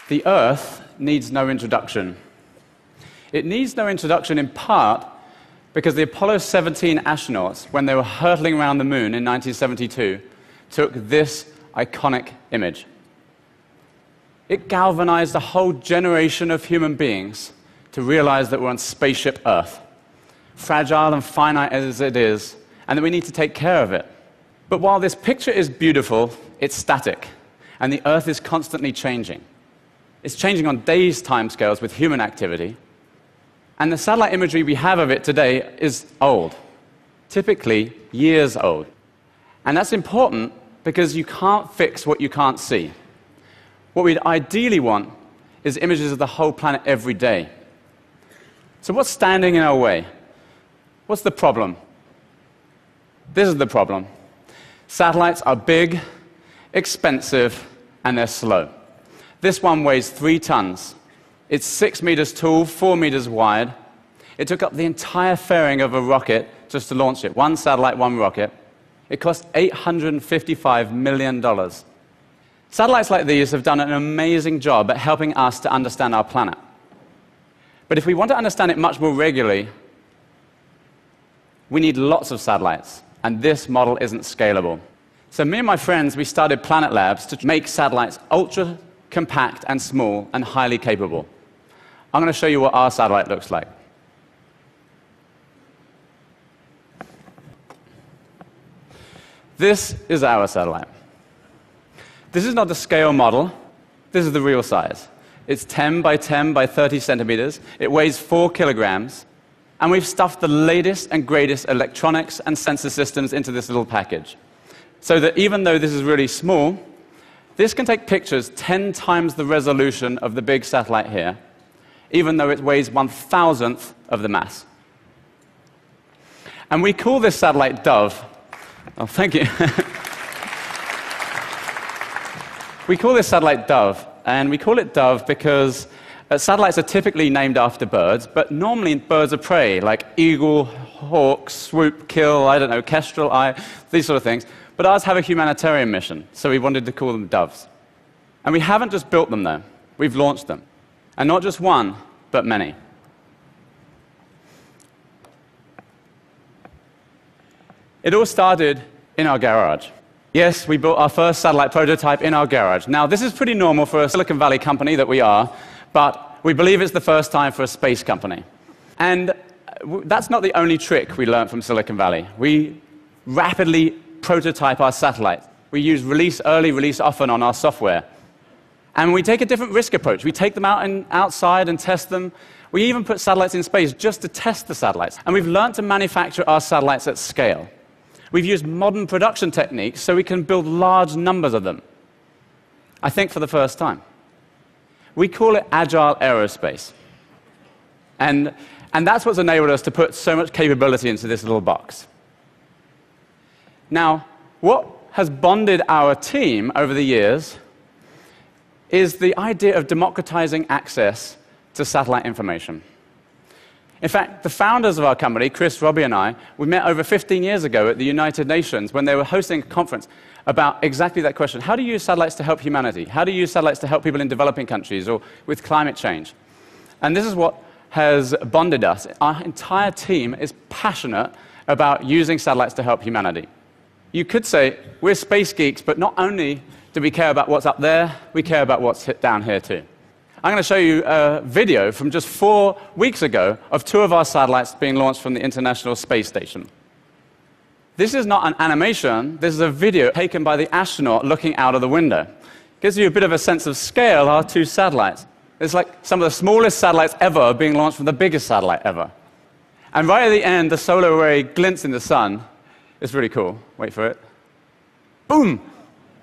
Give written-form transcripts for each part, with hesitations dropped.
The Earth needs no introduction. It needs no introduction in part because the Apollo 17 astronauts, when they were hurtling around the moon in 1972, took this iconic image. It galvanized a whole generation of human beings to realize that we're on spaceship Earth, fragile and finite as it is, and that we need to take care of it. But while this picture is beautiful, it's static, and the Earth is constantly changing. It's changing on days' timescales with human activity, and the satellite imagery we have of it today is old, typically years old. And that's important because you can't fix what you can't see. What we'd ideally want is images of the whole planet every day. So what's standing in our way? What's the problem? This is the problem. Satellites are big, expensive, and they're slow. This one weighs 3 tons. It's 6 meters tall, 4 meters wide. It took up the entire fairing of a rocket just to launch it. One satellite, one rocket. It cost $855 million. Satellites like these have done an amazing job at helping us to understand our planet. But if we want to understand it much more regularly, we need lots of satellites, and this model isn't scalable. So me and my friends, we started Planet Labs to make satellites ultra compact and small and highly capable. I'm going to show you what our satellite looks like. This is our satellite. This is not the scale model. This is the real size. It's 10 by 10 by 30 centimeters. It weighs 4 kilograms. And we've stuffed the latest and greatest electronics and sensor systems into this little package. So that even though this is really small, this can take pictures 10 times the resolution of the big satellite here, even though it weighs 1,000th of the mass. And we call this satellite Dove. Oh, thank you. We call this satellite Dove, and we call it Dove because satellites are typically named after birds, but normally birds of prey, like eagle, hawk, swoop, kill, I don't know, kestrel, these sort of things. But ours have a humanitarian mission, so we wanted to call them doves. And we haven't just built them, though. We've launched them. And not just one, but many. It all started in our garage. Yes, we built our first satellite prototype in our garage. Now, this is pretty normal for a Silicon Valley company that we are, but we believe it's the first time for a space company. And that's not the only trick we learned from Silicon Valley. We rapidly prototype our satellites. We use release early, release often on our software. And we take a different risk approach. We take them outside and test them. We even put satellites in space just to test the satellites. And we've learned to manufacture our satellites at scale. We've used modern production techniques so we can build large numbers of them. I think for the first time. We call it agile aerospace. And that's what's enabled us to put so much capability into this little box. Now, what has bonded our team over the years is the idea of democratizing access to satellite information. In fact, the founders of our company, Chris, Robbie, and I, we met over 15 years ago at the United Nations when they were hosting a conference about exactly that question. How do you use satellites to help humanity? How do you use satellites to help people in developing countries or with climate change? And this is what has bonded us. Our entire team is passionate about using satellites to help humanity. You could say we're space geeks, but not only do we care about what's up there, we care about what's down here too. I'm going to show you a video from just 4 weeks ago of 2 of our satellites being launched from the International Space Station. This is not an animation, this is a video taken by the astronaut looking out of the window. Gives you a bit of a sense of scale, our 2 satellites. It's like some of the smallest satellites ever being launched from the biggest satellite ever. And right at the end, the solar array glints in the sun. It's really cool. Wait for it. Boom!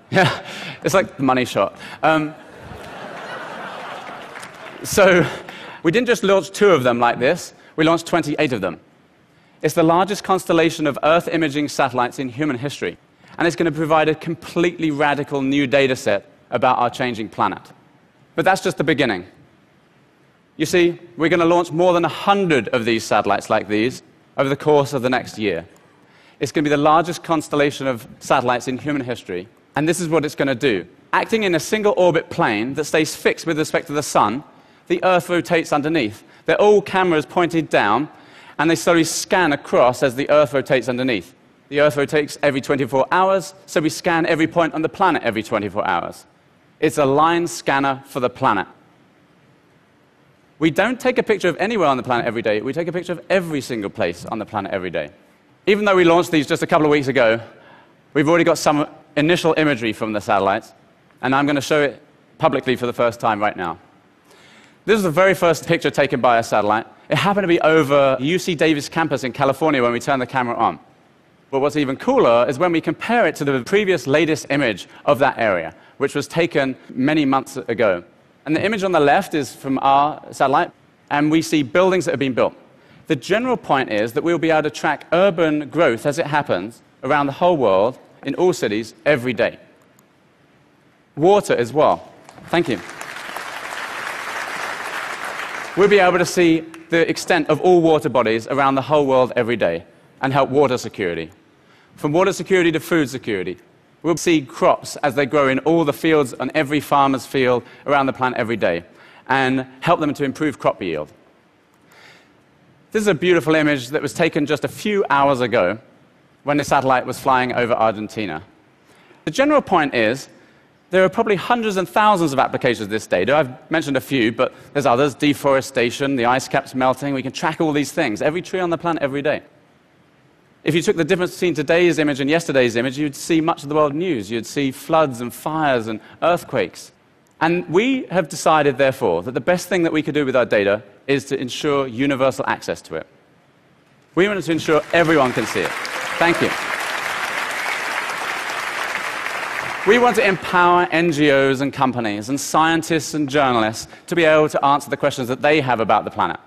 Yeah, it's like the money shot. So we didn't just launch 2 of them like this, we launched 28 of them. It's the largest constellation of Earth imaging satellites in human history, and it's going to provide a completely radical new data set about our changing planet. But that's just the beginning. You see, we're going to launch more than 100 of these satellites like these over the course of the next year. It's going to be the largest constellation of satellites in human history, and this is what it's going to do. acting in a single orbit plane that stays fixed with respect to the sun, the Earth rotates underneath. They're all cameras pointed down, and they slowly scan across as the Earth rotates underneath. The Earth rotates every 24 hours, so we scan every point on the planet every 24 hours. It's a line scanner for the planet. We don't take a picture of anywhere on the planet every day. We take a picture of every single place on the planet every day. Even though we launched these just a couple of weeks ago, we've already got some initial imagery from the satellites, and I'm going to show it publicly for the first time right now. This is the very first picture taken by a satellite. It happened to be over UC Davis campus in California when we turned the camera on. But what's even cooler is when we compare it to the previous latest image of that area, which was taken many months ago. And the image on the left is from our satellite, and we see buildings that have been built. The general point is that we'll be able to track urban growth as it happens around the whole world, in all cities, every day. Water as well. Thank you. We'll be able to see the extent of all water bodies around the whole world every day and help water security. From water security to food security. We'll see crops as they grow in all the fields on every farmer's field around the planet every day and help them to improve crop yield. This is a beautiful image that was taken just a few hours ago when the satellite was flying over Argentina. The general point is there are probably hundreds and thousands of applications of this data. I've mentioned a few, but there's others. Deforestation, the ice caps melting. We can track all these things, every tree on the planet every day. If you took the difference between today's image and yesterday's image, you'd see much of the world news. You'd see floods and fires and earthquakes. And we have decided, therefore, that the best thing that we could do with our data is to ensure universal access to it. We wanted to ensure everyone can see it. Thank you. We want to empower NGOs and companies and scientists and journalists to be able to answer the questions that they have about the planet.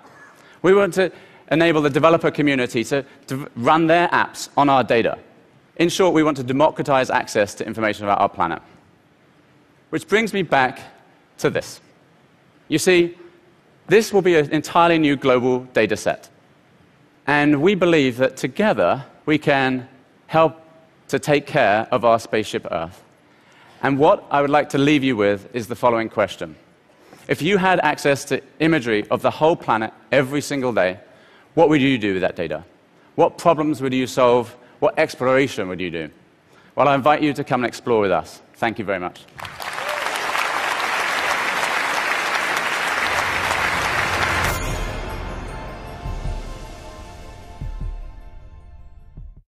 We want to enable the developer community to run their apps on our data. In short, we want to democratize access to information about our planet. Which brings me back to this. You see, this will be an entirely new global data set. And we believe that together we can help to take care of our spaceship Earth. And what I would like to leave you with is the following question. If you had access to imagery of the whole planet every single day, what would you do with that data? What problems would you solve? What exploration would you do? Well, I invite you to come and explore with us. Thank you very much.